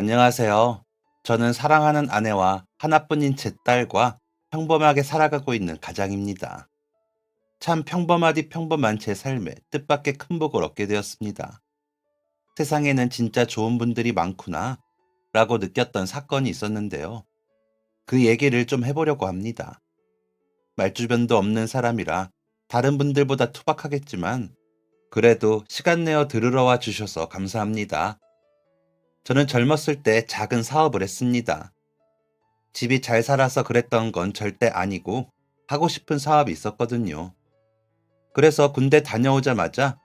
안녕하세요. 저는 사랑하는 아내와 하나뿐인 제 딸과 평범하게 살아가고 있는 가장입니다. 참 평범하디 평범한 제 삶에 뜻밖의 큰 복을 얻게 되었습니다. 세상에는 진짜 좋은 분들이 많구나 라고 느꼈던 사건이 있었는데요. 그 얘기를 좀 해보려고 합니다. 말주변도 없는 사람이라 다른 분들보다 투박하겠지만 그래도 시간 내어 들으러 와 주셔서 감사합니다. 저는 젊었을 때 작은 사업을 했습니다. 집이 잘 살아서 그랬던 건 절대 아니고 하고 싶은 사업이 있었거든요. 그래서 군대 다녀오자마자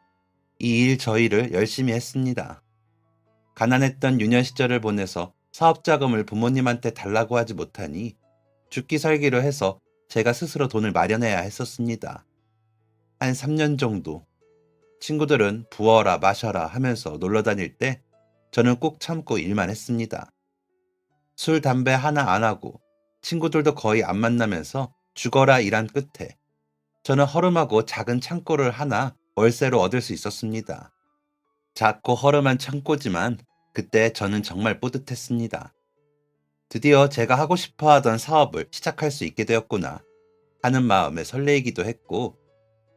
이 일 저 일을 열심히 했습니다. 가난했던 유년 시절을 보내서 사업 자금을 부모님한테 달라고 하지 못하니 죽기 살기로 해서 제가 스스로 돈을 마련해야 했었습니다. 한 3년 정도. 친구들은 부어라 마셔라 하면서 놀러 다닐 때 저는 꾹 참고 일만 했습니다. 술, 담배 하나 안 하고 친구들도 거의 안 만나면서 죽어라 일한 끝에 저는 허름하고 작은 창고를 하나 월세로 얻을 수 있었습니다. 작고 허름한 창고지만 그때 저는 정말 뿌듯했습니다. 드디어 제가 하고 싶어 하던 사업을 시작할 수 있게 되었구나 하는 마음에 설레이기도 했고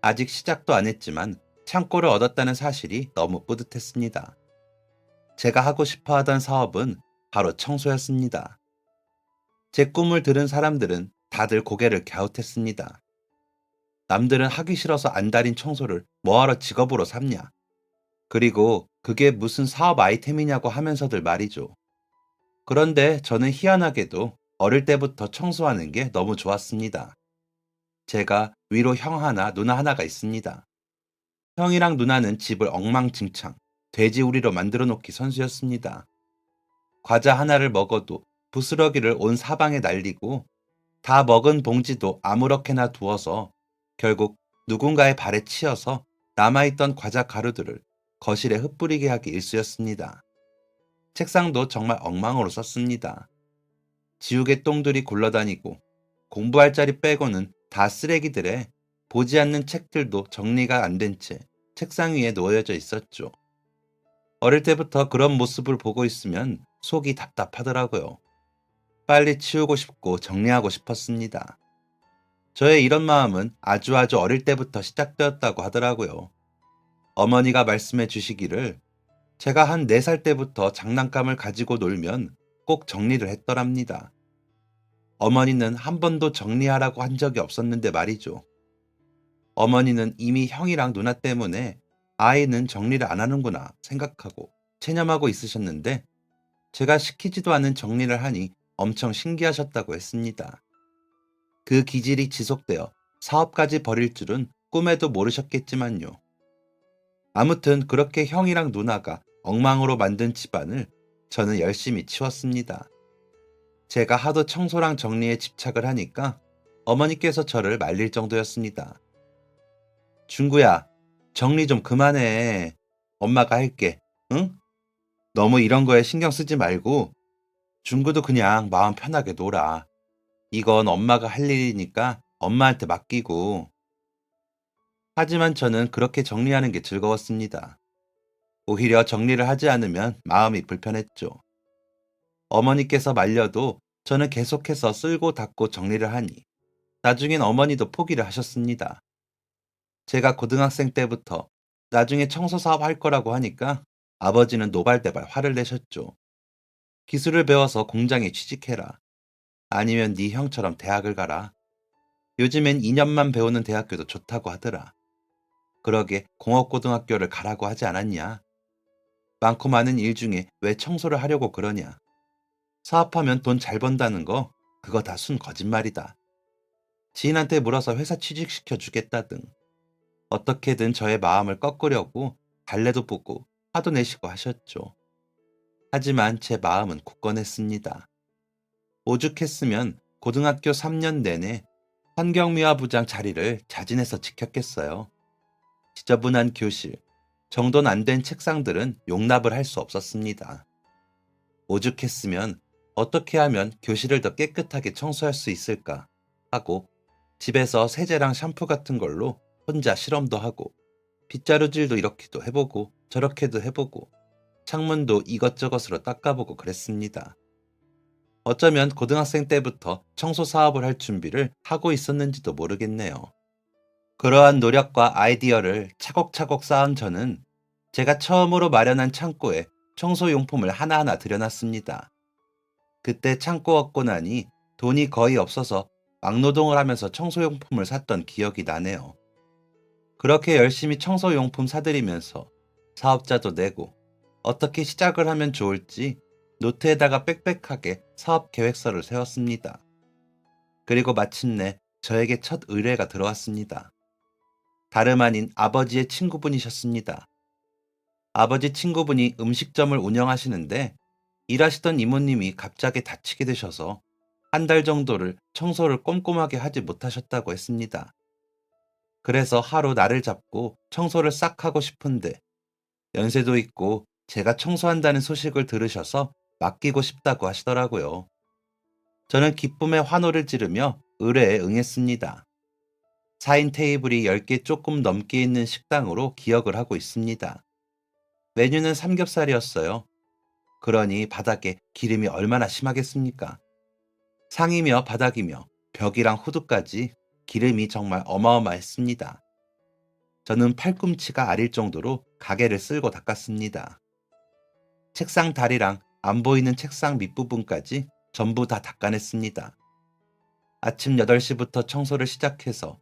아직 시작도 안 했지만 창고를 얻었다는 사실이 너무 뿌듯했습니다. 제가 하고 싶어 하던 사업은 바로 청소였습니다. 제 꿈을 들은 사람들은 다들 고개를 갸웃했습니다. 남들은 하기 싫어서 안달인 청소를 뭐하러 직업으로 삼냐. 그리고 그게 무슨 사업 아이템이냐고 하면서들 말이죠. 그런데 저는 희한하게도 어릴 때부터 청소하는 게 너무 좋았습니다. 제가 위로 형 하나, 누나 하나가 있습니다. 형이랑 누나는 집을 엉망진창, 돼지우리로 만들어 놓기 선수였습니다. 과자 하나를 먹어도 부스러기를 온 사방에 날리고 다 먹은 봉지도 아무렇게나 두어서 결국 누군가의 발에 치여서 남아있던 과자 가루들을 거실에 흩뿌리게 하기 일쑤였습니다. 책상도 정말 엉망으로 썼습니다. 지우개 똥들이 굴러다니고 공부할 자리 빼고는 다 쓰레기들에 보지 않는 책들도 정리가 안 된 채 책상 위에 놓여져 있었죠. 어릴 때부터 그런 모습을 보고 있으면 속이 답답하더라고요. 빨리 치우고 싶고 정리하고 싶었습니다. 저의 이런 마음은 아주 어릴 때부터 시작되었다고 하더라고요. 어머니가 말씀해 주시기를 제가 한 4살 때부터 장난감을 가지고 놀면 꼭 정리를 했더랍니다. 어머니는 한 번도 정리하라고 한 적이 없었는데 말이죠. 어머니는 이미 형이랑 누나 때문에 아이는 정리를 안 하는구나 생각하고 체념하고 있으셨는데 제가 시키지도 않은 정리를 하니 엄청 신기하셨다고 했습니다. 그 기질이 지속되어 사업까지 벌일 줄은 꿈에도 모르셨겠지만요. 아무튼 그렇게 형이랑 누나가 엉망으로 만든 집안을 저는 열심히 치웠습니다. 제가 하도 청소랑 정리에 집착을 하니까 어머니께서 저를 말릴 정도였습니다. 중구야, 정리 좀 그만해. 엄마가 할게. 응? 너무 이런 거에 신경 쓰지 말고 중구도 그냥 마음 편하게 놀아. 이건 엄마가 할 일이니까 엄마한테 맡기고. 하지만 저는 그렇게 정리하는 게 즐거웠습니다. 오히려 정리를 하지 않으면 마음이 불편했죠. 어머니께서 말려도 저는 계속해서 쓸고 닦고 정리를 하니 나중엔 어머니도 포기를 하셨습니다. 제가 고등학생 때부터 나중에 청소 사업 할 거라고 하니까 아버지는 노발대발 화를 내셨죠. 기술을 배워서 공장에 취직해라. 아니면 네 형처럼 대학을 가라. 요즘엔 2년만 배우는 대학교도 좋다고 하더라. 그러게 공업고등학교를 가라고 하지 않았냐? 많고 많은 일 중에 왜 청소를 하려고 그러냐? 사업하면 돈 잘 번다는 거, 그거 다 순 거짓말이다. 지인한테 물어서 회사 취직시켜 주겠다 등 어떻게든 저의 마음을 꺾으려고 달래도 보고 화도 내시고 하셨죠. 하지만 제 마음은 굳건했습니다. 오죽했으면 고등학교 3년 내내 환경미화부장 자리를 자진해서 지켰겠어요. 지저분한 교실, 정돈 안 된 책상들은 용납을 할 수 없었습니다. 오죽했으면 어떻게 하면 교실을 더 깨끗하게 청소할 수 있을까 하고 집에서 세제랑 샴푸 같은 걸로 혼자 실험도 하고 빗자루질도 이렇게도 해보고 저렇게도 해보고 창문도 이것저것으로 닦아보고 그랬습니다. 어쩌면 고등학생 때부터 청소 사업을 할 준비를 하고 있었는지도 모르겠네요. 그러한 노력과 아이디어를 차곡차곡 쌓은 저는 제가 처음으로 마련한 창고에 청소용품을 하나하나 들여놨습니다. 그때 창고 얻고 나니 돈이 거의 없어서 막노동을 하면서 청소용품을 샀던 기억이 나네요. 그렇게 열심히 청소용품 사들이면서 사업자도 내고 어떻게 시작을 하면 좋을지 노트에다가 빽빽하게 사업 계획서를 세웠습니다. 그리고 마침내 저에게 첫 의뢰가 들어왔습니다. 다름 아닌 아버지의 친구분이셨습니다. 아버지 친구분이 음식점을 운영하시는데 일하시던 이모님이 갑자기 다치게 되셔서 한 달 정도를 청소를 꼼꼼하게 하지 못하셨다고 했습니다. 그래서 하루 날을 잡고 청소를 싹 하고 싶은데 연세도 있고 제가 청소한다는 소식을 들으셔서 맡기고 싶다고 하시더라고요. 저는 기쁨에 환호를 지르며 의뢰에 응했습니다. 4인 테이블이 10개 조금 넘게 있는 식당으로 기억을 하고 있습니다. 메뉴는 삼겹살이었어요. 그러니 바닥에 기름이 얼마나 심하겠습니까? 상이며 바닥이며 벽이랑 후드까지 기름이 정말 어마어마했습니다. 저는 팔꿈치가 아릴 정도로 가게를 쓸고 닦았습니다. 책상 다리랑 안 보이는 책상 밑부분까지 전부 다 닦아냈습니다. 아침 8시부터 청소를 시작해서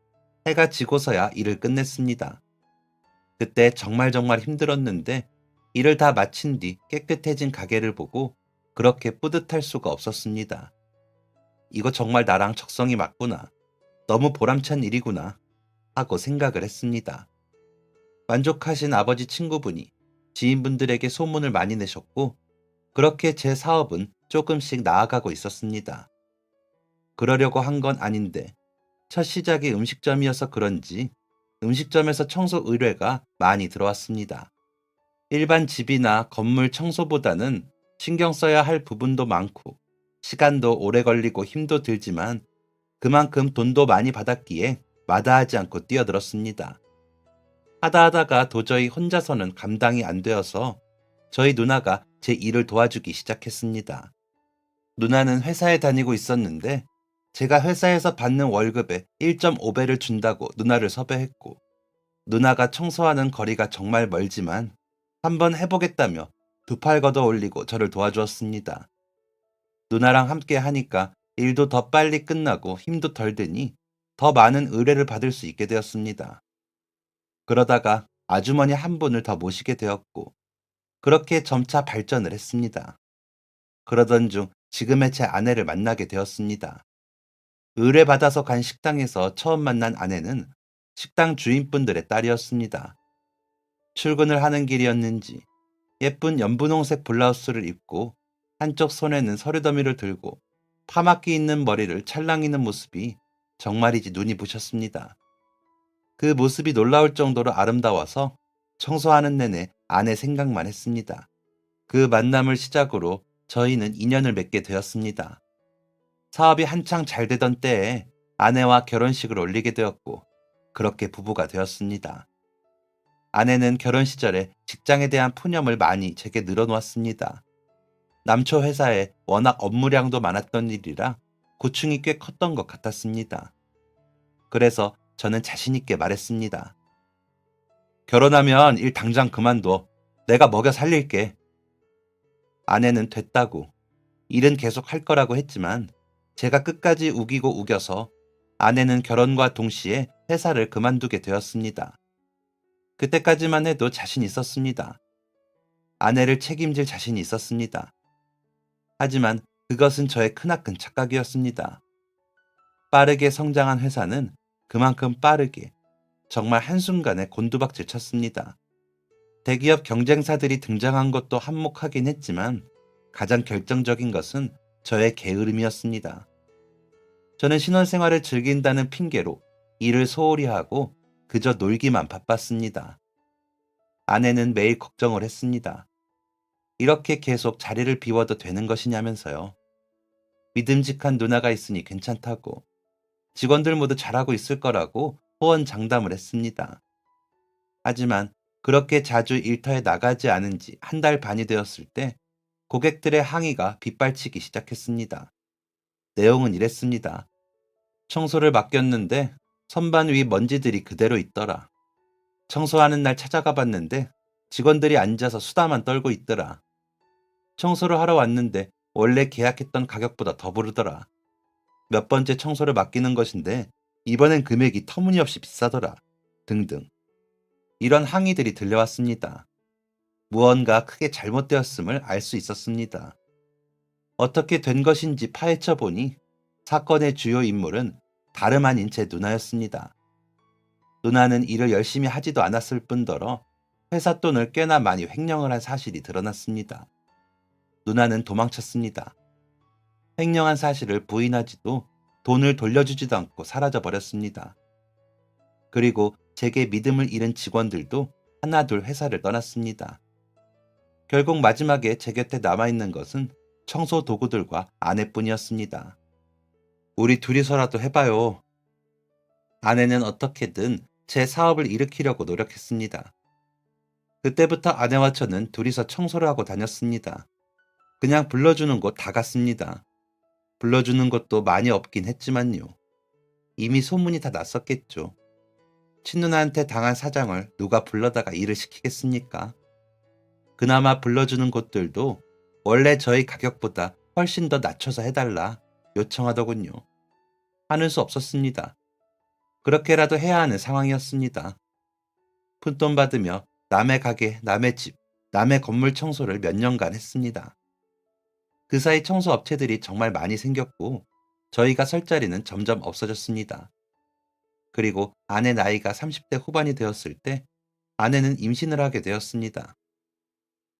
해가 지고서야 일을 끝냈습니다. 그때 정말 힘들었는데 일을 다 마친 뒤 깨끗해진 가게를 보고 그렇게 뿌듯할 수가 없었습니다. 이거 정말 나랑 적성이 맞구나. 너무 보람찬 일이구나. 하고 생각을 했습니다. 만족하신 아버지 친구분이 지인분들에게 소문을 많이 내셨고 그렇게 제 사업은 조금씩 나아가고 있었습니다. 그러려고 한 건 아닌데 첫 시작이 음식점이어서 그런지 음식점에서 청소 의뢰가 많이 들어왔습니다. 일반 집이나 건물 청소보다는 신경 써야 할 부분도 많고 시간도 오래 걸리고 힘도 들지만 그만큼 돈도 많이 받았기에 마다하지 않고 뛰어들었습니다. 하다하다가 도저히 혼자서는 감당이 안 되어서 저희 누나가 제 일을 도와주기 시작했습니다. 누나는 회사에 다니고 있었는데 제가 회사에서 받는 월급의 1.5배를 준다고 누나를 섭외했고 누나가 청소하는 거리가 정말 멀지만 한번 해보겠다며 두 팔 걷어 올리고 저를 도와주었습니다. 누나랑 함께 하니까 일도 더 빨리 끝나고 힘도 덜 드니 더 많은 의뢰를 받을 수 있게 되었습니다. 그러다가 아주머니 한 분을 더 모시게 되었고 그렇게 점차 발전을 했습니다. 그러던 중 지금의 제 아내를 만나게 되었습니다. 의뢰받아서 간 식당에서 처음 만난 아내는 식당 주인분들의 딸이었습니다. 출근을 하는 길이었는지 예쁜 연분홍색 블라우스를 입고 한쪽 손에는 서류더미를 들고 파마끼 있는 머리를 찰랑이는 모습이 정말이지 눈이 부셨습니다. 그 모습이 놀라울 정도로 아름다워서 청소하는 내내 아내 생각만 했습니다. 그 만남을 시작으로 저희는 인연을 맺게 되었습니다. 사업이 한창 잘 되던 때에 아내와 결혼식을 올리게 되었고 그렇게 부부가 되었습니다. 아내는 결혼 시절에 직장에 대한 푸념을 많이 제게 늘어놓았습니다. 남초 회사에 워낙 업무량도 많았던 일이라 고충이 꽤 컸던 것 같았습니다. 그래서 저는 자신있게 말했습니다. 결혼하면 일 당장 그만둬. 내가 먹여 살릴게. 아내는 됐다고, 일은 계속 할 거라고 했지만 제가 끝까지 우기고 우겨서 아내는 결혼과 동시에 회사를 그만두게 되었습니다. 그때까지만 해도 자신 있었습니다. 아내를 책임질 자신이 있었습니다. 하지만 그것은 저의 크나큰 착각이었습니다. 빠르게 성장한 회사는 그만큼 빠르게 정말 한순간에 곤두박질 쳤습니다. 대기업 경쟁사들이 등장한 것도 한몫하긴 했지만 가장 결정적인 것은 저의 게으름이었습니다. 저는 신혼생활을 즐긴다는 핑계로 일을 소홀히 하고 그저 놀기만 바빴습니다. 아내는 매일 걱정을 했습니다. 이렇게 계속 자리를 비워도 되는 것이냐면서요. 믿음직한 누나가 있으니 괜찮다고, 직원들 모두 잘하고 있을 거라고 호언장담을 했습니다. 하지만 그렇게 자주 일터에 나가지 않은 지 한 달 반이 되었을 때 고객들의 항의가 빗발치기 시작했습니다. 내용은 이랬습니다. 청소를 맡겼는데 선반 위 먼지들이 그대로 있더라. 청소하는 날 찾아가 봤는데 직원들이 앉아서 수다만 떨고 있더라. 청소를 하러 왔는데 원래 계약했던 가격보다 더 부르더라. 몇 번째 청소를 맡기는 것인데 이번엔 금액이 터무니없이 비싸더라. 등등. 이런 항의들이 들려왔습니다. 무언가 크게 잘못되었음을 알 수 있었습니다. 어떻게 된 것인지 파헤쳐 보니 사건의 주요 인물은 다름 아닌 제 누나였습니다. 누나는 일을 열심히 하지도 않았을 뿐더러 회사 돈을 꽤나 많이 횡령을 한 사실이 드러났습니다. 누나는 도망쳤습니다. 횡령한 사실을 부인하지도 돈을 돌려주지도 않고 사라져 버렸습니다. 그리고 제게 믿음을 잃은 직원들도 하나둘 회사를 떠났습니다. 결국 마지막에 제 곁에 남아있는 것은 청소 도구들과 아내뿐이었습니다. 우리 둘이서라도 해봐요. 아내는 어떻게든 제 사업을 일으키려고 노력했습니다. 그때부터 아내와 저는 둘이서 청소를 하고 다녔습니다. 그냥 불러주는 곳 다 갔습니다. 불러주는 곳도 많이 없긴 했지만요. 이미 소문이 다 났었겠죠. 친누나한테 당한 사장을 누가 불러다가 일을 시키겠습니까? 그나마 불러주는 곳들도 원래 저희 가격보다 훨씬 더 낮춰서 해달라 요청하더군요. 하는 수 없었습니다. 그렇게라도 해야 하는 상황이었습니다. 푼돈 받으며 남의 가게, 남의 집, 남의 건물 청소를 몇 년간 했습니다. 그 사이 청소 업체들이 정말 많이 생겼고 저희가 설 자리는 점점 없어졌습니다. 그리고 아내 나이가 30대 후반이 되었을 때 아내는 임신을 하게 되었습니다.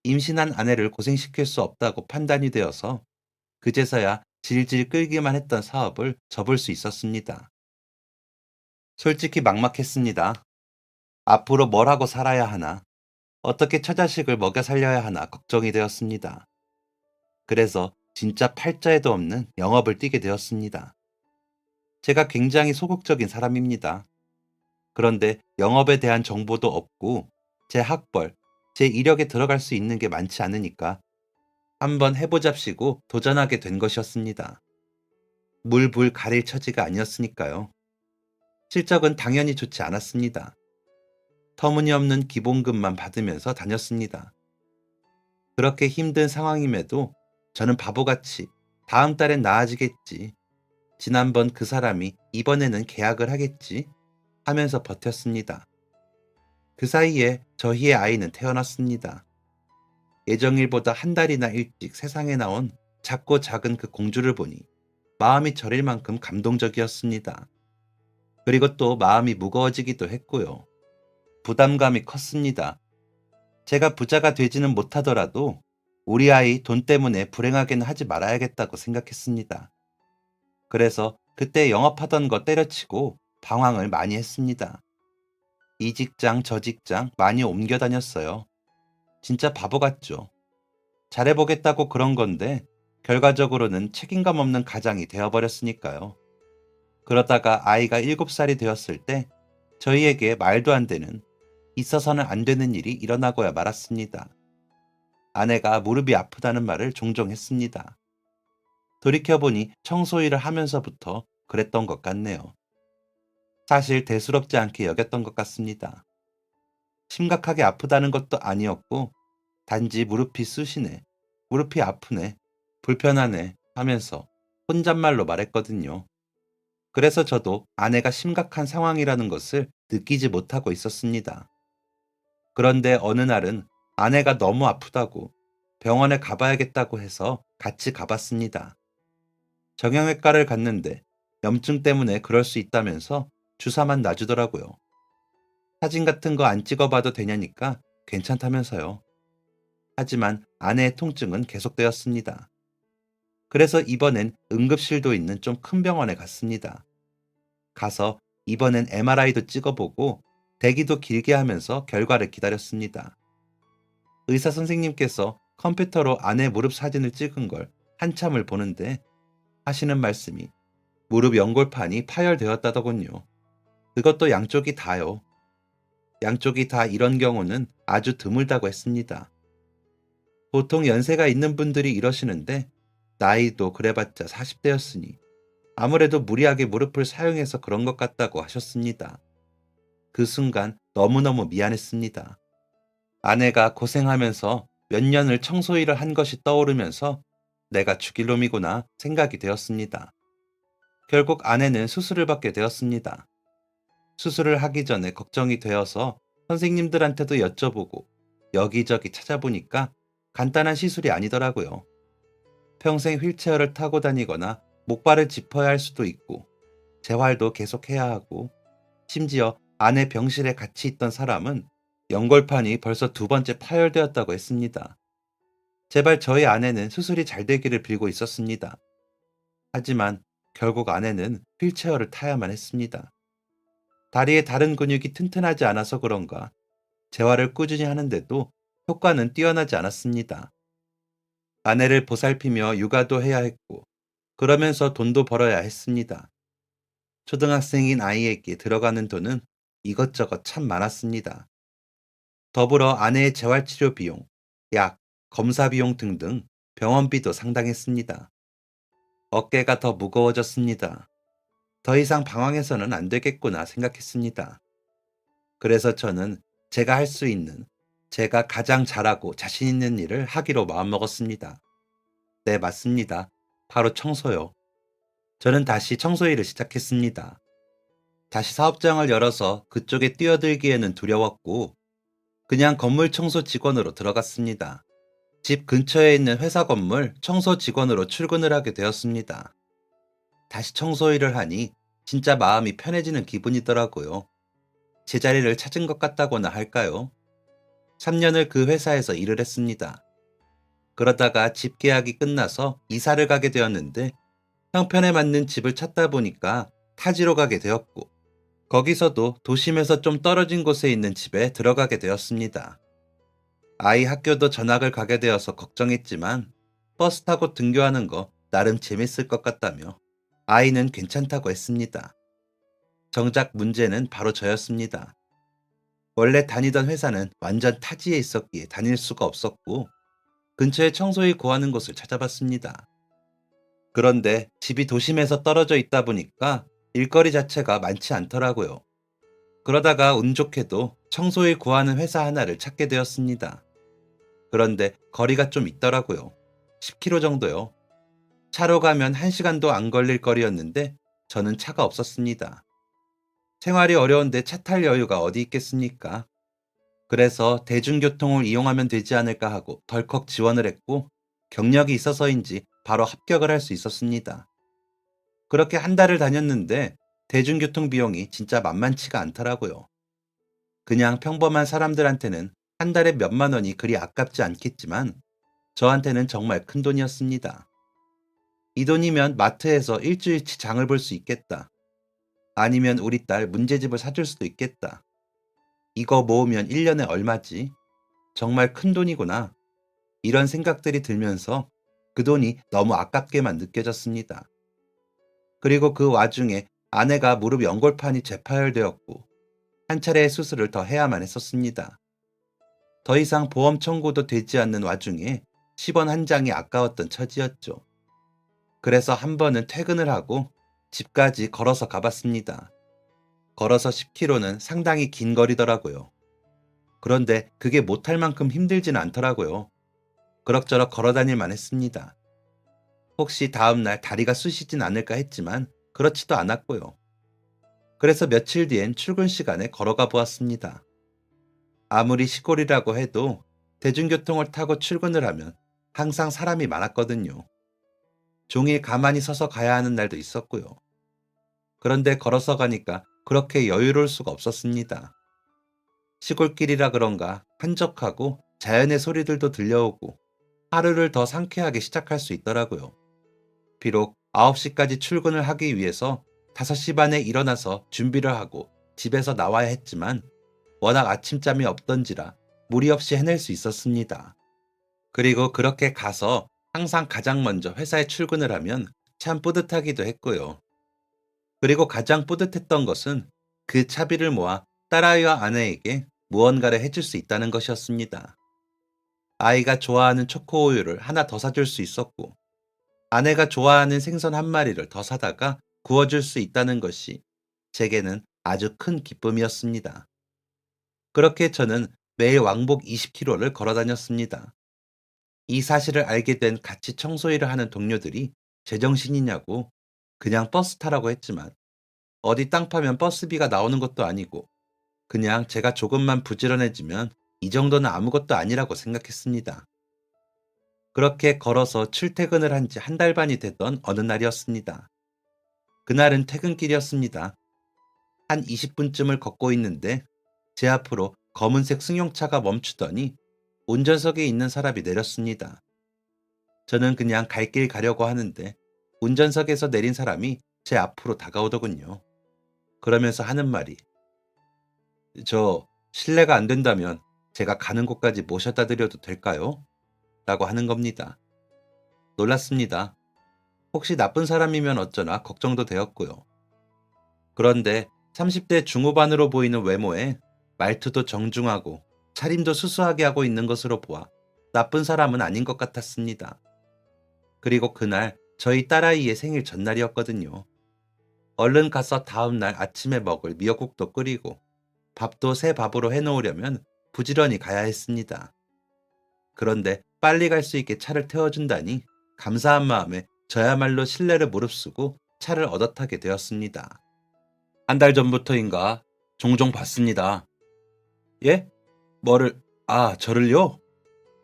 임신한 아내를 고생시킬 수 없다고 판단이 되어서 그제서야 질질 끌기만 했던 사업을 접을 수 있었습니다. 솔직히 막막했습니다. 앞으로 뭘 하고 살아야 하나, 어떻게 처자식을 먹여 살려야 하나 걱정이 되었습니다. 그래서 진짜 팔자에도 없는 영업을 뛰게 되었습니다. 제가 굉장히 소극적인 사람입니다. 그런데 영업에 대한 정보도 없고 제 학벌, 제 이력에 들어갈 수 있는 게 많지 않으니까 한번 해보잡시고 도전하게 된 것이었습니다. 물불 가릴 처지가 아니었으니까요. 실적은 당연히 좋지 않았습니다. 터무니없는 기본급만 받으면서 다녔습니다. 그렇게 힘든 상황임에도 저는 바보같이 다음 달엔 나아지겠지. 지난번 그 사람이 이번에는 계약을 하겠지 하면서 버텼습니다. 그 사이에 저희의 아이는 태어났습니다. 예정일보다 한 달이나 일찍 세상에 나온 작고 작은 그 공주를 보니 마음이 저릴 만큼 감동적이었습니다. 그리고 또 마음이 무거워지기도 했고요. 부담감이 컸습니다. 제가 부자가 되지는 못하더라도 우리 아이 돈 때문에 불행하게는 하지 말아야겠다고 생각했습니다. 그래서 그때 영업하던 거 때려치고 방황을 많이 했습니다. 이 직장 저 직장 많이 옮겨 다녔어요. 진짜 바보 같죠. 잘해보겠다고 그런 건데 결과적으로는 책임감 없는 가장이 되어버렸으니까요. 그러다가 아이가 7살이 되었을 때 저희에게 말도 안 되는, 있어서는 안 되는 일이 일어나고야 말았습니다. 아내가 무릎이 아프다는 말을 종종 했습니다. 돌이켜보니 청소 일을 하면서부터 그랬던 것 같네요. 사실 대수롭지 않게 여겼던 것 같습니다. 심각하게 아프다는 것도 아니었고 단지 무릎이 쑤시네, 무릎이 아프네, 불편하네 하면서 혼잣말로 말했거든요. 그래서 저도 아내가 심각한 상황이라는 것을 느끼지 못하고 있었습니다. 그런데 어느 날은 아내가 너무 아프다고 병원에 가봐야겠다고 해서 같이 가봤습니다. 정형외과를 갔는데 염증 때문에 그럴 수 있다면서 주사만 놔주더라고요. 사진 같은 거 안 찍어봐도 되냐니까 괜찮다면서요. 하지만 아내의 통증은 계속되었습니다. 그래서 이번엔 응급실도 있는 좀 큰 병원에 갔습니다. 가서 이번엔 MRI도 찍어보고 대기도 길게 하면서 결과를 기다렸습니다. 의사 선생님께서 컴퓨터로 아내 무릎 사진을 찍은 걸 한참을 보는데 하시는 말씀이 무릎 연골판이 파열되었다더군요. 그것도 양쪽이 다요. 양쪽이 다 이런 경우는 아주 드물다고 했습니다. 보통 연세가 있는 분들이 이러시는데 나이도 그래봤자 40대였으니 아무래도 무리하게 무릎을 사용해서 그런 것 같다고 하셨습니다. 그 순간 너무너무 미안했습니다. 아내가 고생하면서 몇 년을 청소일을 한 것이 떠오르면서 내가 죽일 놈이구나 생각이 되었습니다. 결국 아내는 수술을 받게 되었습니다. 수술을 하기 전에 걱정이 되어서 선생님들한테도 여쭤보고 여기저기 찾아보니까 간단한 시술이 아니더라고요. 평생 휠체어를 타고 다니거나 목발을 짚어야 할 수도 있고 재활도 계속해야 하고 심지어 아내 병실에 같이 있던 사람은 연골판이 벌써 두 번째 파열되었다고 했습니다. 제발 저희 아내는 수술이 잘 되기를 빌고 있었습니다. 하지만 결국 아내는 휠체어를 타야만 했습니다. 다리의 다른 근육이 튼튼하지 않아서 그런가 재활을 꾸준히 하는데도 효과는 뛰어나지 않았습니다. 아내를 보살피며 육아도 해야 했고 그러면서 돈도 벌어야 했습니다. 초등학생인 아이에게 들어가는 돈은 이것저것 참 많았습니다. 더불어 아내의 재활치료 비용, 약, 검사 비용 등등 병원비도 상당했습니다. 어깨가 더 무거워졌습니다. 더 이상 방황해서는 안 되겠구나 생각했습니다. 그래서 저는 제가 할 수 있는, 제가 가장 잘하고 자신 있는 일을 하기로 마음먹었습니다. 네, 맞습니다. 바로 청소요. 저는 다시 청소 일을 시작했습니다. 다시 사업장을 열어서 그쪽에 뛰어들기에는 두려웠고, 그냥 건물 청소 직원으로 들어갔습니다. 집 근처에 있는 회사 건물 청소 직원으로 출근을 하게 되었습니다. 다시 청소 일을 하니 진짜 마음이 편해지는 기분이더라고요. 제자리를 찾은 것 같다고나 할까요? 3년을 그 회사에서 일을 했습니다. 그러다가 집 계약이 끝나서 이사를 가게 되었는데 형편에 맞는 집을 찾다 보니까 타지로 가게 되었고 거기서도 도심에서 좀 떨어진 곳에 있는 집에 들어가게 되었습니다. 아이 학교도 전학을 가게 되어서 걱정했지만 버스 타고 등교하는 거 나름 재밌을 것 같다며 아이는 괜찮다고 했습니다. 정작 문제는 바로 저였습니다. 원래 다니던 회사는 완전 타지에 있었기에 다닐 수가 없었고 근처에 청소일 구하는 곳을 찾아봤습니다. 그런데 집이 도심에서 떨어져 있다 보니까 일거리 자체가 많지 않더라고요. 그러다가 운 좋게도 청소일 구하는 회사 하나를 찾게 되었습니다. 그런데 거리가 좀 있더라고요. 10km 정도요. 차로 가면 1시간도 안 걸릴 거리였는데 저는 차가 없었습니다. 생활이 어려운데 차 탈 여유가 어디 있겠습니까? 그래서 대중교통을 이용하면 되지 않을까 하고 덜컥 지원을 했고 경력이 있어서인지 바로 합격을 할 수 있었습니다. 그렇게 한 달을 다녔는데 대중교통 비용이 진짜 만만치가 않더라고요. 그냥 평범한 사람들한테는 한 달에 몇만 원이 그리 아깝지 않겠지만 저한테는 정말 큰 돈이었습니다. 이 돈이면 마트에서 일주일치 장을 볼 수 있겠다. 아니면 우리 딸 문제집을 사줄 수도 있겠다. 이거 모으면 1년에 얼마지? 정말 큰 돈이구나. 이런 생각들이 들면서 그 돈이 너무 아깝게만 느껴졌습니다. 그리고 그 와중에 아내가 무릎 연골판이 재파열되었고 한 차례의 수술을 더 해야만 했었습니다. 더 이상 보험 청구도 되지 않는 와중에 10원 한 장이 아까웠던 처지였죠. 그래서 한 번은 퇴근을 하고 집까지 걸어서 가봤습니다. 걸어서 10km는 상당히 긴 거리더라고요. 그런데 그게 못할 만큼 힘들진 않더라고요. 그럭저럭 걸어다닐만 했습니다. 혹시 다음날 다리가 쑤시진 않을까 했지만 그렇지도 않았고요. 그래서 며칠 뒤엔 출근 시간에 걸어가 보았습니다. 아무리 시골이라고 해도 대중교통을 타고 출근을 하면 항상 사람이 많았거든요. 종일 가만히 서서 가야 하는 날도 있었고요. 그런데 걸어서 가니까 그렇게 여유로울 수가 없었습니다. 시골길이라 그런가 한적하고 자연의 소리들도 들려오고 하루를 더 상쾌하게 시작할 수 있더라고요. 비록 9시까지 출근을 하기 위해서 5시 반에 일어나서 준비를 하고 집에서 나와야 했지만 워낙 아침잠이 없던지라 무리 없이 해낼 수 있었습니다. 그리고 그렇게 가서 항상 가장 먼저 회사에 출근을 하면 참 뿌듯하기도 했고요. 그리고 가장 뿌듯했던 것은 그 차비를 모아 딸아이와 아내에게 무언가를 해줄 수 있다는 것이었습니다. 아이가 좋아하는 초코우유를 하나 더 사줄 수 있었고, 아내가 좋아하는 생선 한 마리를 더 사다가 구워줄 수 있다는 것이 제게는 아주 큰 기쁨이었습니다. 그렇게 저는 매일 왕복 20km를 걸어 다녔습니다. 이 사실을 알게 된 같이 청소일을 하는 동료들이 제정신이냐고 그냥 버스 타라고 했지만, 어디 땅 파면 버스비가 나오는 것도 아니고 그냥 제가 조금만 부지런해지면 이 정도는 아무것도 아니라고 생각했습니다. 그렇게 걸어서 출퇴근을 한 지 한 달 반이 되던 어느 날이었습니다. 그날은 퇴근길이었습니다. 한 20분쯤을 걷고 있는데 제 앞으로 검은색 승용차가 멈추더니 운전석에 있는 사람이 내렸습니다. 저는 그냥 갈 길 가려고 하는데 운전석에서 내린 사람이 제 앞으로 다가오더군요. 그러면서 하는 말이, 저 실례가 안 된다면 제가 가는 곳까지 모셔다 드려도 될까요? 라고 하는 겁니다. 놀랐습니다. 혹시 나쁜 사람이면 어쩌나 걱정도 되었고요. 그런데 30대 중후반으로 보이는 외모에 말투도 정중하고 차림도 수수하게 하고 있는 것으로 보아 나쁜 사람은 아닌 것 같았습니다. 그리고 그날 저희 딸아이의 생일 전날이었거든요. 얼른 가서 다음날 아침에 먹을 미역국도 끓이고 밥도 새 밥으로 해놓으려면 부지런히 가야 했습니다. 그런데 빨리 갈 수 있게 차를 태워준다니 감사한 마음에 저야말로 신뢰를 무릅쓰고 차를 얻어 타게 되었습니다. 한 달 전부터인가 종종 봤습니다. 예? 뭐를, 저를요?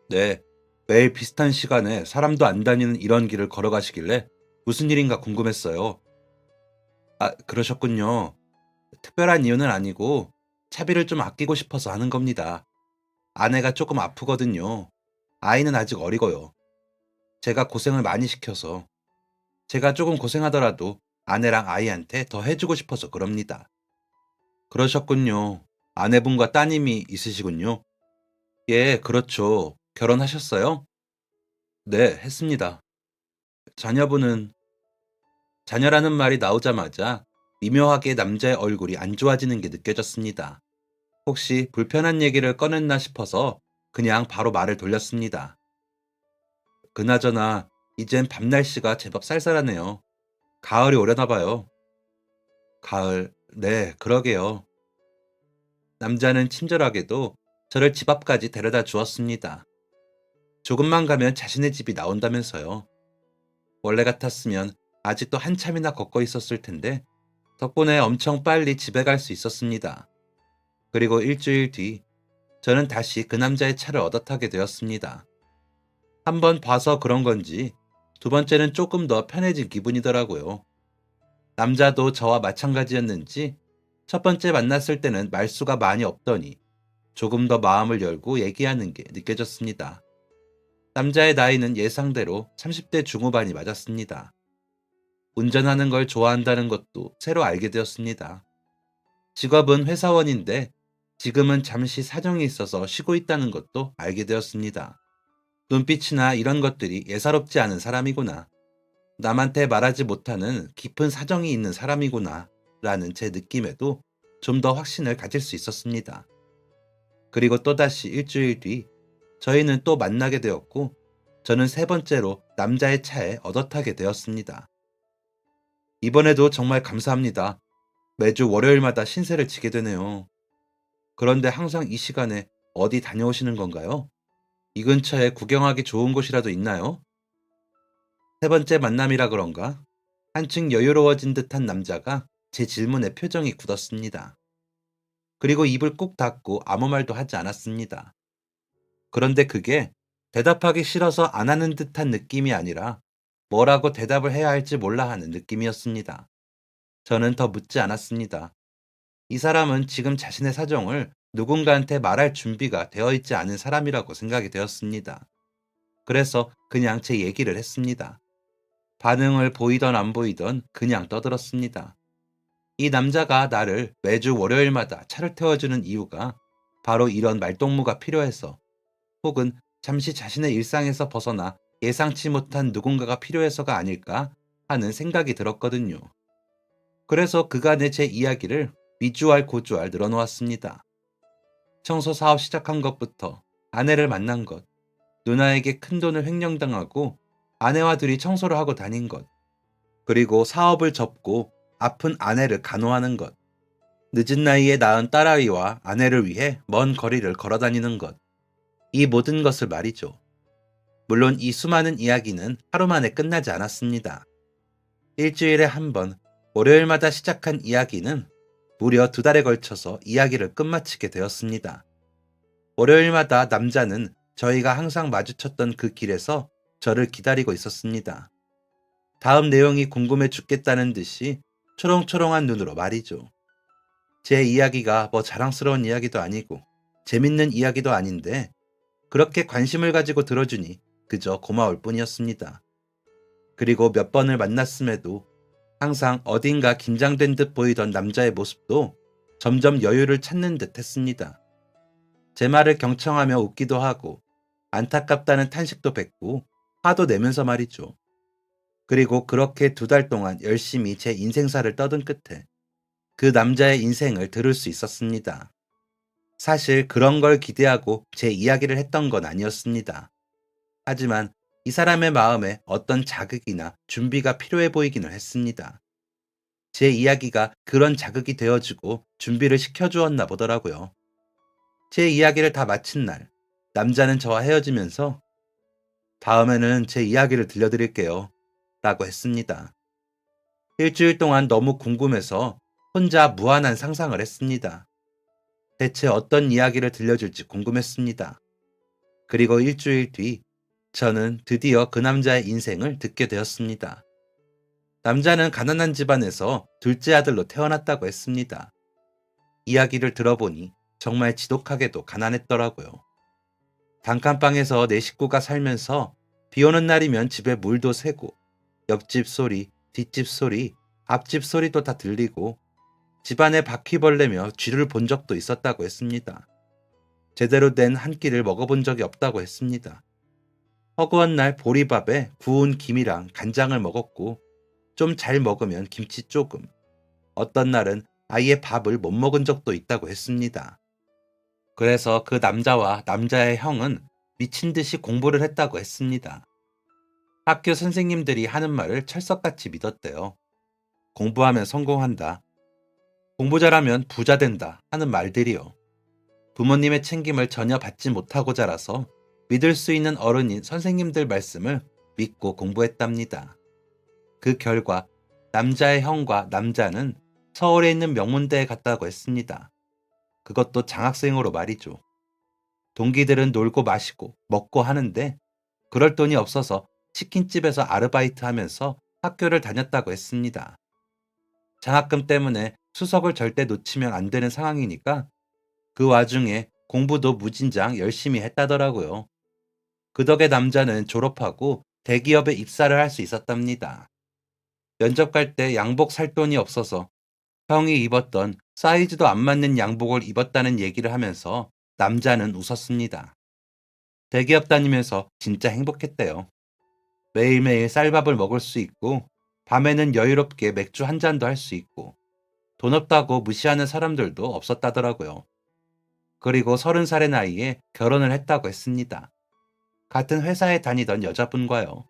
네. 매일 비슷한 시간에 사람도 안 다니는 이런 길을 걸어가시길래 무슨 일인가 궁금했어요. 그러셨군요. 특별한 이유는 아니고 차비를 좀 아끼고 싶어서 하는 겁니다. 아내가 조금 아프거든요. 아이는 아직 어리고요. 제가 고생을 많이 시켜서 제가 조금 고생하더라도 아내랑 아이한테 더 해주고 싶어서 그럽니다. 그러셨군요. 아내분과 따님이 있으시군요. 예, 그렇죠. 결혼하셨어요? 네, 했습니다. 자녀분은, 자녀라는 말이 나오자마자 미묘하게 남자의 얼굴이 안 좋아지는 게 느껴졌습니다. 혹시 불편한 얘기를 꺼냈나 싶어서 그냥 바로 말을 돌렸습니다. 그나저나 이젠 밤 날씨가 제법 쌀쌀하네요. 가을이 오려나 봐요. 가을, 네, 그러게요. 남자는 친절하게도 저를 집 앞까지 데려다 주었습니다. 조금만 가면 자신의 집이 나온다면서요. 원래 같았으면 아직도 한참이나 걷고 있었을 텐데 덕분에 엄청 빨리 집에 갈 수 있었습니다. 그리고 일주일 뒤 저는 다시 그 남자의 차를 얻어 타게 되었습니다. 한 번 봐서 그런 건지 두 번째는 조금 더 편해진 기분이더라고요. 남자도 저와 마찬가지였는지 첫 번째 만났을 때는 말수가 많이 없더니 조금 더 마음을 열고 얘기하는 게 느껴졌습니다. 남자의 나이는 예상대로 30대 중후반이 맞았습니다. 운전하는 걸 좋아한다는 것도 새로 알게 되었습니다. 직업은 회사원인데 지금은 잠시 사정이 있어서 쉬고 있다는 것도 알게 되었습니다. 눈빛이나 이런 것들이 예사롭지 않은 사람이구나. 남한테 말하지 못하는 깊은 사정이 있는 사람이구나. 라는 제 느낌에도 좀 더 확신을 가질 수 있었습니다. 그리고 또다시 일주일 뒤 저희는 또 만나게 되었고 저는 세 번째로 남자의 차에 얻어 타게 되었습니다. 이번에도 정말 감사합니다. 매주 월요일마다 신세를 지게 되네요. 그런데 항상 이 시간에 어디 다녀오시는 건가요? 이 근처에 구경하기 좋은 곳이라도 있나요? 세 번째 만남이라 그런가? 한층 여유로워진 듯한 남자가 제 질문에 표정이 굳었습니다. 그리고 입을 꾹 닫고 아무 말도 하지 않았습니다. 그런데 그게 대답하기 싫어서 안 하는 듯한 느낌이 아니라 뭐라고 대답을 해야 할지 몰라 하는 느낌이었습니다. 저는 더 묻지 않았습니다. 이 사람은 지금 자신의 사정을 누군가한테 말할 준비가 되어 있지 않은 사람이라고 생각이 되었습니다. 그래서 그냥 제 얘기를 했습니다. 반응을 보이던 안 보이던 그냥 떠들었습니다. 이 남자가 나를 매주 월요일마다 차를 태워주는 이유가 바로 이런 말동무가 필요해서, 혹은 잠시 자신의 일상에서 벗어나 예상치 못한 누군가가 필요해서가 아닐까 하는 생각이 들었거든요. 그래서 그간의 제 이야기를 미주알 고주알 늘어놓았습니다. 청소 사업 시작한 것부터 아내를 만난 것, 누나에게 큰돈을 횡령당하고 아내와 둘이 청소를 하고 다닌 것, 그리고 사업을 접고 아픈 아내를 간호하는 것, 늦은 나이에 낳은 딸아이와 아내를 위해 먼 거리를 걸어 다니는 것, 이 모든 것을 말이죠. 물론 이 수많은 이야기는 하루 만에 끝나지 않았습니다. 일주일에 한 번, 월요일마다 시작한 이야기는 무려 2달에 걸쳐서 이야기를 끝마치게 되었습니다. 월요일마다 남자는 저희가 항상 마주쳤던 그 길에서 저를 기다리고 있었습니다. 다음 내용이 궁금해 죽겠다는 듯이 초롱초롱한 눈으로 말이죠. 제 이야기가 뭐 자랑스러운 이야기도 아니고 재밌는 이야기도 아닌데 그렇게 관심을 가지고 들어주니 그저 고마울 뿐이었습니다. 그리고 몇 번을 만났음에도 항상 어딘가 긴장된 듯 보이던 남자의 모습도 점점 여유를 찾는 듯 했습니다. 제 말을 경청하며 웃기도 하고 안타깝다는 탄식도 뱉고 화도 내면서 말이죠. 그리고 그렇게 2달 동안 열심히 제 인생사를 떠든 끝에 그 남자의 인생을 들을 수 있었습니다. 사실 그런 걸 기대하고 제 이야기를 했던 건 아니었습니다. 하지만 이 사람의 마음에 어떤 자극이나 준비가 필요해 보이기는 했습니다. 제 이야기가 그런 자극이 되어주고 준비를 시켜주었나 보더라고요. 제 이야기를 다 마친 날, 남자는 저와 헤어지면서 다음에는 제 이야기를 들려드릴게요. 라고 했습니다. 일주일 동안 너무 궁금해서 혼자 무한한 상상을 했습니다. 대체 어떤 이야기를 들려줄지 궁금했습니다. 그리고 일주일 뒤, 저는 드디어 그 남자의 인생을 듣게 되었습니다. 남자는 가난한 집안에서 둘째 아들로 태어났다고 했습니다. 이야기를 들어보니 정말 지독하게도 가난했더라고요. 단칸방에서 4식구가 살면서 비 오는 날이면 집에 물도 새고 옆집 소리, 뒷집 소리, 앞집 소리도 다 들리고 집안에 바퀴벌레며 쥐를 본 적도 있었다고 했습니다. 제대로 된 한 끼를 먹어본 적이 없다고 했습니다. 허구한 날 보리밥에 구운 김이랑 간장을 먹었고 좀 잘 먹으면 김치 조금, 어떤 날은 아예 밥을 못 먹은 적도 있다고 했습니다. 그래서 그 남자와 남자의 형은 미친 듯이 공부를 했다고 했습니다. 학교 선생님들이 하는 말을 철석같이 믿었대요. 공부하면 성공한다. 공부 잘하면 부자 된다 하는 말들이요. 부모님의 챙김을 전혀 받지 못하고 자라서 믿을 수 있는 어른인 선생님들 말씀을 믿고 공부했답니다. 그 결과 남자의 형과 남자는 서울에 있는 명문대에 갔다고 했습니다. 그것도 장학생으로 말이죠. 동기들은 놀고 마시고 먹고 하는데 그럴 돈이 없어서 치킨집에서 아르바이트 하면서 학교를 다녔다고 했습니다. 장학금 때문에 수석을 절대 놓치면 안 되는 상황이니까 그 와중에 공부도 무진장 열심히 했다더라고요. 그 덕에 남자는 졸업하고 대기업에 입사를 할 수 있었답니다. 면접 갈 때 양복 살 돈이 없어서 형이 입었던 사이즈도 안 맞는 양복을 입었다는 얘기를 하면서 남자는 웃었습니다. 대기업 다니면서 진짜 행복했대요. 매일매일 쌀밥을 먹을 수 있고 밤에는 여유롭게 맥주 한 잔도 할 수 있고 돈 없다고 무시하는 사람들도 없었다더라고요. 그리고 30살의 나이에 결혼을 했다고 했습니다. 같은 회사에 다니던 여자분과요.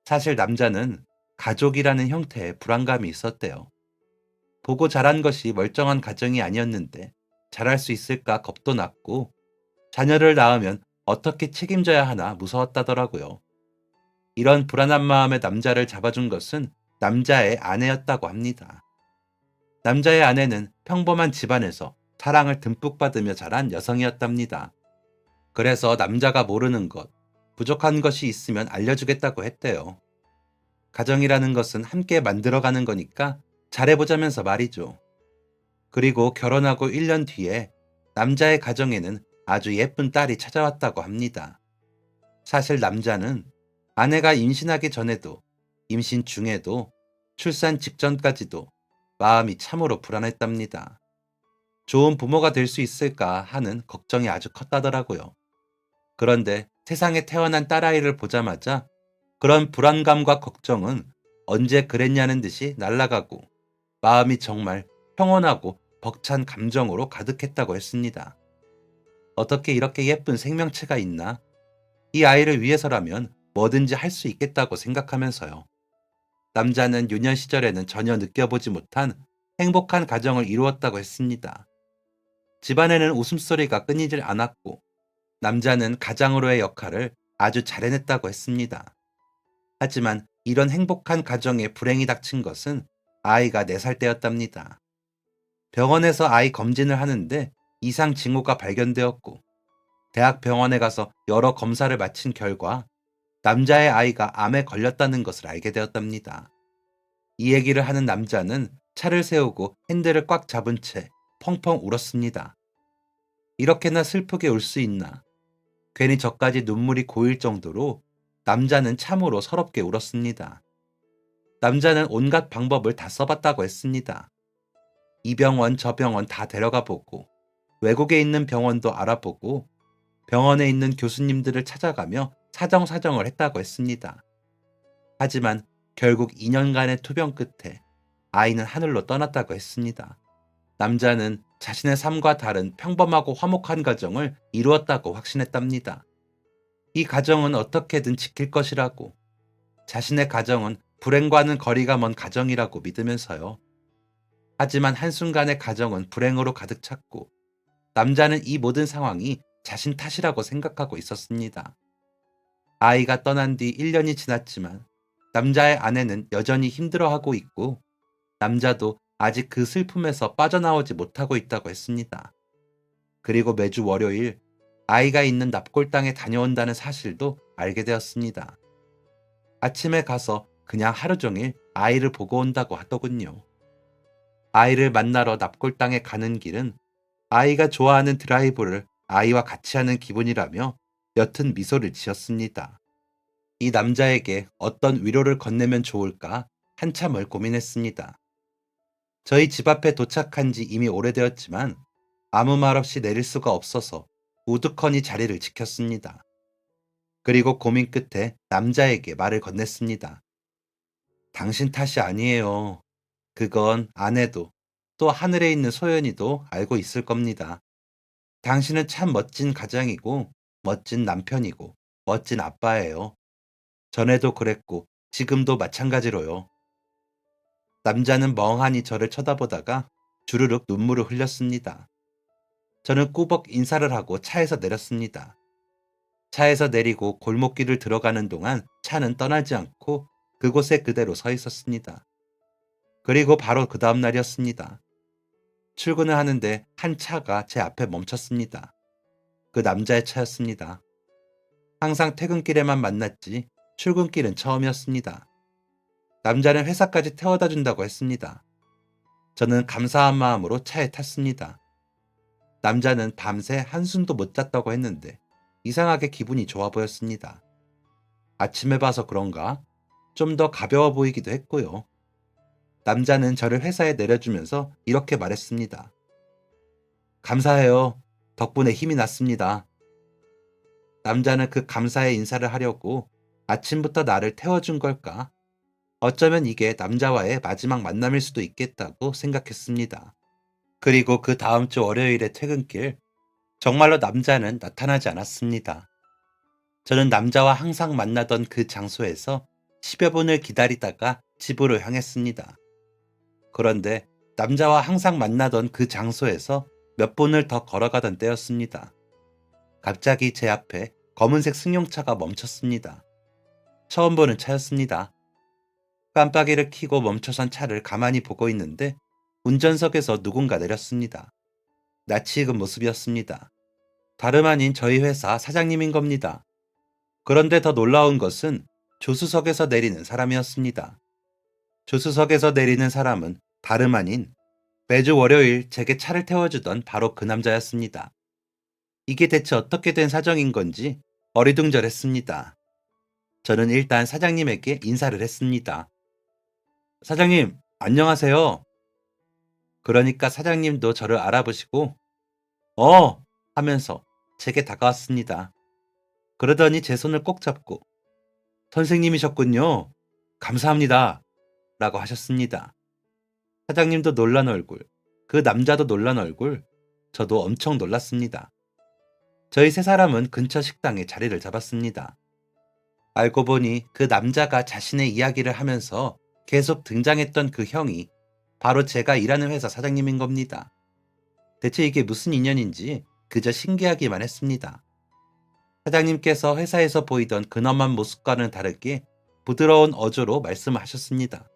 사실 남자는 가족이라는 형태의 불안감이 있었대요. 보고 자란 것이 멀쩡한 가정이 아니었는데 잘할 수 있을까 겁도 났고 자녀를 낳으면 어떻게 책임져야 하나 무서웠다더라고요. 이런 불안한 마음의 남자를 잡아준 것은 남자의 아내였다고 합니다. 남자의 아내는 평범한 집안에서 사랑을 듬뿍 받으며 자란 여성이었답니다. 그래서 남자가 모르는 것, 부족한 것이 있으면 알려주겠다고 했대요. 가정이라는 것은 함께 만들어가는 거니까 잘해보자면서 말이죠. 그리고 결혼하고 1년 뒤에 남자의 가정에는 아주 예쁜 딸이 찾아왔다고 합니다. 사실 남자는 아내가 임신하기 전에도, 임신 중에도, 출산 직전까지도 마음이 참으로 불안했답니다. 좋은 부모가 될 수 있을까 하는 걱정이 아주 컸다더라고요. 그런데 세상에 태어난 딸아이를 보자마자 그런 불안감과 걱정은 언제 그랬냐는 듯이 날아가고 마음이 정말 평온하고 벅찬 감정으로 가득했다고 했습니다. 어떻게 이렇게 예쁜 생명체가 있나? 이 아이를 위해서라면 뭐든지 할 수 있겠다고 생각하면서요. 남자는 유년 시절에는 전혀 느껴보지 못한 행복한 가정을 이루었다고 했습니다. 집안에는 웃음소리가 끊이질 않았고 남자는 가장으로의 역할을 아주 잘 해냈다고 했습니다. 하지만 이런 행복한 가정에 불행이 닥친 것은 아이가 4살 때였답니다. 병원에서 아이 검진을 하는데 이상 징후가 발견되었고 대학 병원에 가서 여러 검사를 마친 결과 남자의 아이가 암에 걸렸다는 것을 알게 되었답니다. 이 얘기를 하는 남자는 차를 세우고 핸들을 꽉 잡은 채 펑펑 울었습니다. 이렇게나 슬프게 울 수 있나? 괜히 저까지 눈물이 고일 정도로 남자는 참으로 서럽게 울었습니다. 남자는 온갖 방법을 다 써봤다고 했습니다. 이 병원 저 병원 다 데려가 보고 외국에 있는 병원도 알아보고 병원에 있는 교수님들을 찾아가며 사정사정을 했다고 했습니다. 하지만 결국 2년간의 투병 끝에 아이는 하늘로 떠났다고 했습니다. 남자는 자신의 삶과 다른 평범하고 화목한 가정을 이루었다고 확신했답니다. 이 가정은 어떻게든 지킬 것이라고, 자신의 가정은 불행과는 거리가 먼 가정이라고 믿으면서요. 하지만 한순간의 가정은 불행으로 가득 찼고 남자는 이 모든 상황이 자신 탓이라고 생각하고 있었습니다. 아이가 떠난 뒤 1년이 지났지만 남자의 아내는 여전히 힘들어하고 있고 남자도 아직 그 슬픔에서 빠져나오지 못하고 있다고 했습니다. 그리고 매주 월요일 아이가 있는 납골당에 다녀온다는 사실도 알게 되었습니다. 아침에 가서 그냥 하루 종일 아이를 보고 온다고 하더군요. 아이를 만나러 납골당에 가는 길은 아이가 좋아하는 드라이브를 아이와 같이 하는 기분이라며 옅은 미소를 지었습니다. 이 남자에게 어떤 위로를 건네면 좋을까 한참을 고민했습니다. 저희 집 앞에 도착한 지 이미 오래되었지만 아무 말 없이 내릴 수가 없어서 우두커니 자리를 지켰습니다. 그리고 고민 끝에 남자에게 말을 건넸습니다. 당신 탓이 아니에요. 그건 아내도 또 하늘에 있는 소연이도 알고 있을 겁니다. 당신은 참 멋진 가장이고 멋진 남편이고 멋진 아빠예요. 전에도 그랬고 지금도 마찬가지로요. 남자는 멍하니 저를 쳐다보다가 주르륵 눈물을 흘렸습니다. 저는 꾸벅 인사를 하고 차에서 내렸습니다. 차에서 내리고 골목길을 들어가는 동안 차는 떠나지 않고 그곳에 그대로 서 있었습니다. 그리고 바로 그 다음 날이었습니다. 출근을 하는데 한 차가 제 앞에 멈췄습니다. 그 남자의 차였습니다. 항상 퇴근길에만 만났지 출근길은 처음이었습니다. 남자는 회사까지 태워다 준다고 했습니다. 저는 감사한 마음으로 차에 탔습니다. 남자는 밤새 한숨도 못 잤다고 했는데 이상하게 기분이 좋아 보였습니다. 아침에 봐서 그런가 좀 더 가벼워 보이기도 했고요. 남자는 저를 회사에 내려주면서 이렇게 말했습니다. 감사해요. 덕분에 힘이 났습니다. 남자는 그 감사의 인사를 하려고 아침부터 나를 태워준 걸까? 어쩌면 이게 남자와의 마지막 만남일 수도 있겠다고 생각했습니다. 그리고 그 다음 주 월요일의 퇴근길, 정말로 남자는 나타나지 않았습니다. 저는 남자와 항상 만나던 그 장소에서 10여 분을 기다리다가 집으로 향했습니다. 그런데 남자와 항상 만나던 그 장소에서 몇 분을 더 걸어가던 때였습니다. 갑자기 제 앞에 검은색 승용차가 멈췄습니다. 처음 보는 차였습니다. 깜빡이를 켜고 멈춰선 차를 가만히 보고 있는데 운전석에서 누군가 내렸습니다. 낯이 익은 모습이었습니다. 다름 아닌 저희 회사 사장님인 겁니다. 그런데 더 놀라운 것은 조수석에서 내리는 사람이었습니다. 조수석에서 내리는 사람은 다름 아닌 매주 월요일 제게 차를 태워주던 바로 그 남자였습니다. 이게 대체 어떻게 된 사정인 건지 어리둥절했습니다. 저는 일단 사장님에게 인사를 했습니다. 사장님, 안녕하세요. 그러니까 사장님도 저를 알아보시고 하면서 제게 다가왔습니다. 그러더니 제 손을 꼭 잡고 선생님이셨군요. 감사합니다. 라고 하셨습니다. 사장님도 놀란 얼굴, 그 남자도 놀란 얼굴, 저도 엄청 놀랐습니다. 저희 세 사람은 근처 식당에 자리를 잡았습니다. 알고 보니 그 남자가 자신의 이야기를 하면서 계속 등장했던 그 형이 바로 제가 일하는 회사 사장님인 겁니다. 대체 이게 무슨 인연인지 그저 신기하기만 했습니다. 사장님께서 회사에서 보이던 근엄한 모습과는 다르게 부드러운 어조로 말씀을 하셨습니다.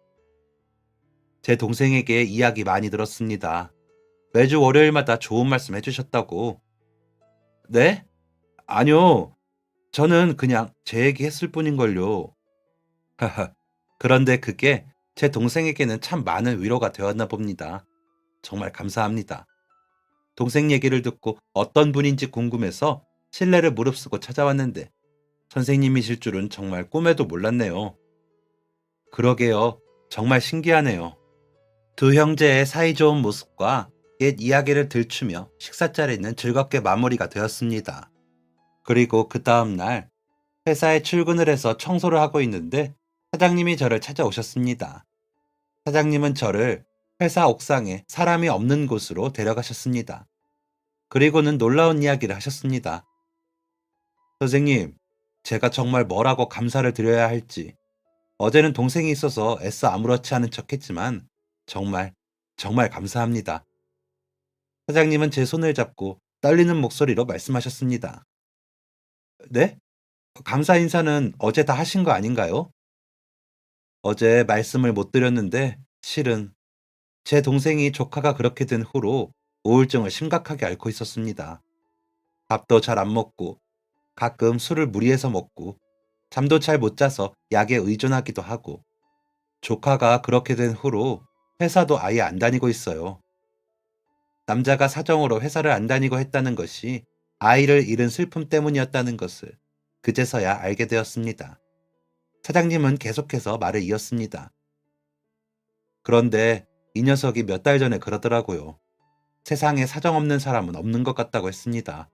제 동생에게 이야기 많이 들었습니다. 매주 월요일마다 좋은 말씀 해주셨다고. 네? 아니요. 저는 그냥 제 얘기 했을 뿐인걸요. 하하. 그런데 그게 제 동생에게는 참 많은 위로가 되었나 봅니다. 정말 감사합니다. 동생 얘기를 듣고 어떤 분인지 궁금해서 실례를 무릅쓰고 찾아왔는데 선생님이실 줄은 정말 꿈에도 몰랐네요. 그러게요. 정말 신기하네요. 두 형제의 사이좋은 모습과 옛 이야기를 들추며 식사 자리는 즐겁게 마무리가 되었습니다. 그리고 그 다음 날 회사에 출근을 해서 청소를 하고 있는데 사장님이 저를 찾아오셨습니다. 사장님은 저를 회사 옥상에 사람이 없는 곳으로 데려가셨습니다. 그리고는 놀라운 이야기를 하셨습니다. 선생님, 제가 정말 뭐라고 감사를 드려야 할지. 어제는 동생이 있어서 애써 아무렇지 않은 척 했지만 정말, 정말 감사합니다. 사장님은 제 손을 잡고 떨리는 목소리로 말씀하셨습니다. 네? 감사 인사는 어제 다 하신 거 아닌가요? 어제 말씀을 못 드렸는데 실은 제 동생이 조카가 그렇게 된 후로 우울증을 심각하게 앓고 있었습니다. 밥도 잘 안 먹고 가끔 술을 무리해서 먹고 잠도 잘 못 자서 약에 의존하기도 하고 조카가 그렇게 된 후로 회사도 아예 안 다니고 있어요. 남자가 사정으로 회사를 안 다니고 했다는 것이 아이를 잃은 슬픔 때문이었다는 것을 그제서야 알게 되었습니다. 사장님은 계속해서 말을 이었습니다. 그런데 이 녀석이 몇 달 전에 그러더라고요. 세상에 사정 없는 사람은 없는 것 같다고 했습니다.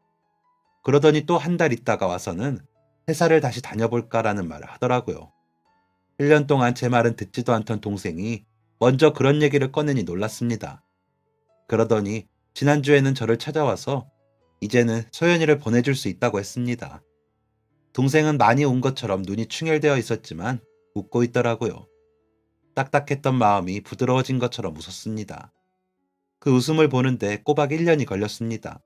그러더니 또 한 달 있다가 와서는 회사를 다시 다녀볼까라는 말을 하더라고요. 1년 동안 제 말은 듣지도 않던 동생이 먼저 그런 얘기를 꺼내니 놀랐습니다. 그러더니 지난주에는 저를 찾아와서 이제는 소연이를 보내줄 수 있다고 했습니다. 동생은 많이 운 것처럼 눈이 충혈되어 있었지만 웃고 있더라고요. 딱딱했던 마음이 부드러워진 것처럼 웃었습니다. 그 웃음을 보는데 꼬박 1년이 걸렸습니다.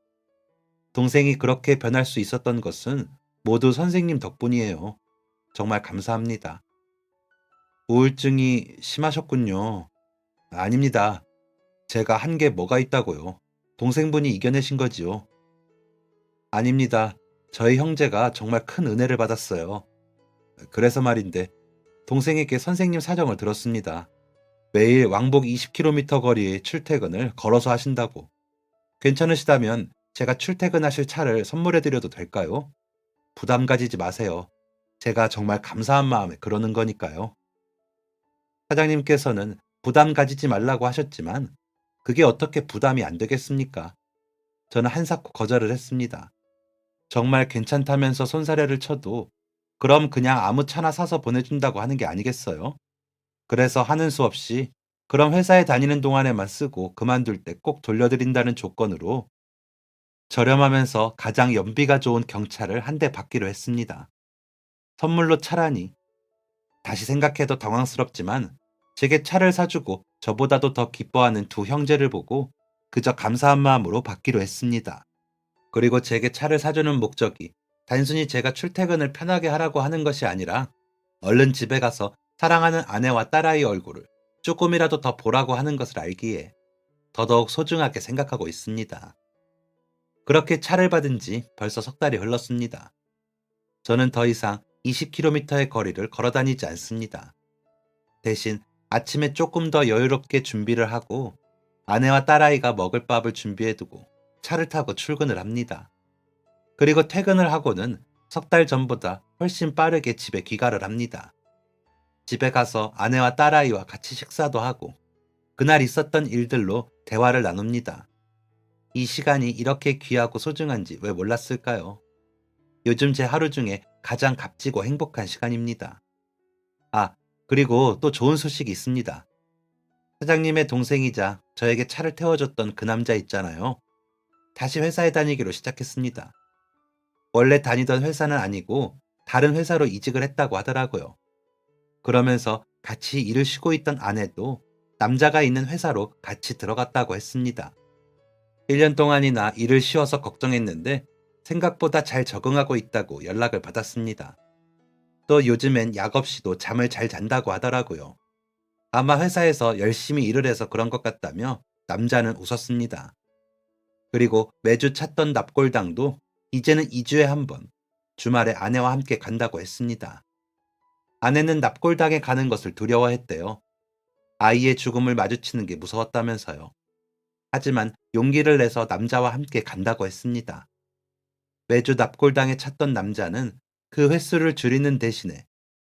동생이 그렇게 변할 수 있었던 것은 모두 선생님 덕분이에요. 정말 감사합니다. 우울증이 심하셨군요. 아닙니다. 제가 한 게 뭐가 있다고요. 동생분이 이겨내신 거지요. 아닙니다. 저희 형제가 정말 큰 은혜를 받았어요. 그래서 말인데 동생에게 선생님 사정을 들었습니다. 매일 왕복 20km 거리의 출퇴근을 걸어서 하신다고. 괜찮으시다면 제가 출퇴근하실 차를 선물해드려도 될까요? 부담 가지지 마세요. 제가 정말 감사한 마음에 그러는 거니까요. 사장님께서는 부담 가지지 말라고 하셨지만 그게 어떻게 부담이 안 되겠습니까? 저는 한사코 거절을 했습니다. 정말 괜찮다면서 손사래를 쳐도 그럼 그냥 아무 차나 사서 보내준다고 하는 게 아니겠어요? 그래서 하는 수 없이 그럼 회사에 다니는 동안에만 쓰고 그만둘 때 꼭 돌려드린다는 조건으로 저렴하면서 가장 연비가 좋은 경차를 한 대 받기로 했습니다. 선물로 차라니. 다시 생각해도 당황스럽지만 제게 차를 사주고 저보다도 더 기뻐하는 두 형제를 보고 그저 감사한 마음으로 받기로 했습니다. 그리고 제게 차를 사주는 목적이 단순히 제가 출퇴근을 편하게 하라고 하는 것이 아니라 얼른 집에 가서 사랑하는 아내와 딸아이 얼굴을 조금이라도 더 보라고 하는 것을 알기에 더더욱 소중하게 생각하고 있습니다. 그렇게 차를 받은 지 벌써 석 달이 흘렀습니다. 저는 더 이상 20km의 거리를 걸어 다니지 않습니다. 대신 아침에 조금 더 여유롭게 준비를 하고 아내와 딸아이가 먹을 밥을 준비해두고 차를 타고 출근을 합니다. 그리고 퇴근을 하고는 석 달 전보다 훨씬 빠르게 집에 귀가를 합니다. 집에 가서 아내와 딸아이와 같이 식사도 하고 그날 있었던 일들로 대화를 나눕니다. 이 시간이 이렇게 귀하고 소중한지 왜 몰랐을까요? 요즘 제 하루 중에 가장 값지고 행복한 시간입니다. 아, 그리고 또 좋은 소식이 있습니다. 사장님의 동생이자 저에게 차를 태워줬던 그 남자 있잖아요. 다시 회사에 다니기로 시작했습니다. 원래 다니던 회사는 아니고 다른 회사로 이직을 했다고 하더라고요. 그러면서 같이 일을 쉬고 있던 아내도 남자가 있는 회사로 같이 들어갔다고 했습니다. 1년 동안이나 일을 쉬어서 걱정했는데 생각보다 잘 적응하고 있다고 연락을 받았습니다. 또 요즘엔 약 없이도 잠을 잘 잔다고 하더라고요. 아마 회사에서 열심히 일을 해서 그런 것 같다며 남자는 웃었습니다. 그리고 매주 찾던 납골당도 이제는 2주에 한 번, 주말에 아내와 함께 간다고 했습니다. 아내는 납골당에 가는 것을 두려워했대요. 아이의 죽음을 마주치는 게 무서웠다면서요. 하지만 용기를 내서 남자와 함께 간다고 했습니다. 매주 납골당에 찾던 남자는 그 횟수를 줄이는 대신에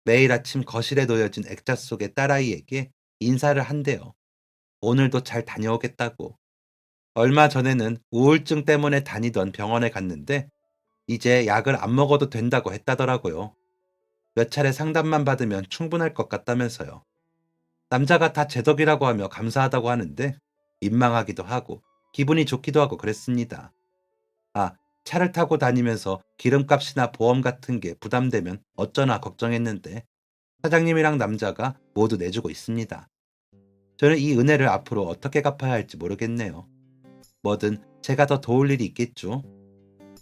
매일 아침 거실에 놓여진 액자 속의 딸아이에게 인사를 한대요. 오늘도 잘 다녀오겠다고. 얼마 전에는 우울증 때문에 다니던 병원에 갔는데 이제 약을 안 먹어도 된다고 했다더라고요. 몇 차례 상담만 받으면 충분할 것 같다면서요. 남자가 다 제 덕이라고 하며 감사하다고 하는데 민망하기도 하고 기분이 좋기도 하고 그랬습니다. 아, 차를 타고 다니면서 기름값이나 보험 같은 게 부담되면 어쩌나 걱정했는데 사장님이랑 남자가 모두 내주고 있습니다. 저는 이 은혜를 앞으로 어떻게 갚아야 할지 모르겠네요. 뭐든 제가 더 도울 일이 있겠죠.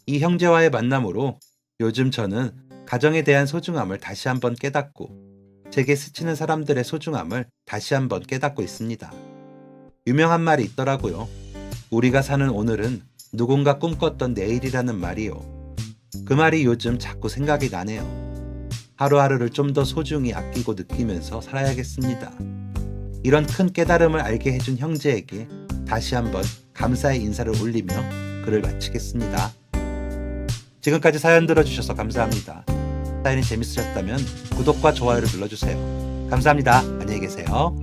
이 형제와의 만남으로 요즘 저는 가정에 대한 소중함을 다시 한번 깨닫고 제게 스치는 사람들의 소중함을 다시 한번 깨닫고 있습니다. 유명한 말이 있더라고요. 우리가 사는 오늘은 누군가 꿈꿨던 내일이라는 말이요. 그 말이 요즘 자꾸 생각이 나네요. 하루하루를 좀 더 소중히 아끼고 느끼면서 살아야겠습니다. 이런 큰 깨달음을 알게 해준 형제에게 다시 한번 감사의 인사를 올리며 글을 마치겠습니다. 지금까지 사연 들어주셔서 감사합니다. 사연이 재밌으셨다면 구독과 좋아요를 눌러주세요. 감사합니다. 안녕히 계세요.